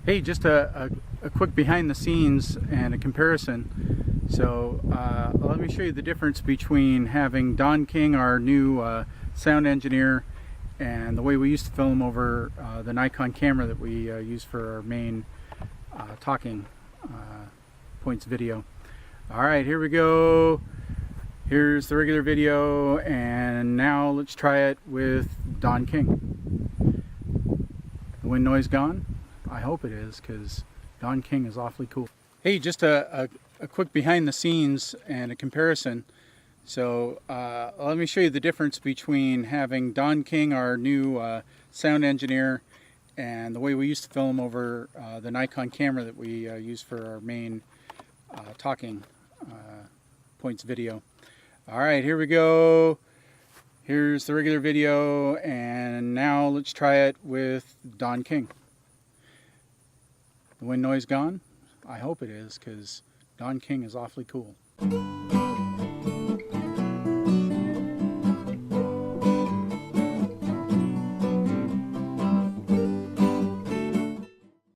Hey, just a quick behind the scenes and a comparison. So let me show you the difference between having Don King, our new sound engineer, and the way we used to film over the Nikon camera that we use for our main talking points video. Alright, here we go. Here's the regular video, and now let's try it with Don King. The wind noise gone? I hope it is, because Don King is awfully cool. Hey, just a quick behind the scenes and a comparison. So let me show you the difference between having Don King, our new sound engineer, and the way we used to film over the Nikon camera that we use for our main talking points video. Alright, here we go. Here's the regular video, and now let's try it with Don King. The wind noise gone? I hope it is, because Don King is awfully cool.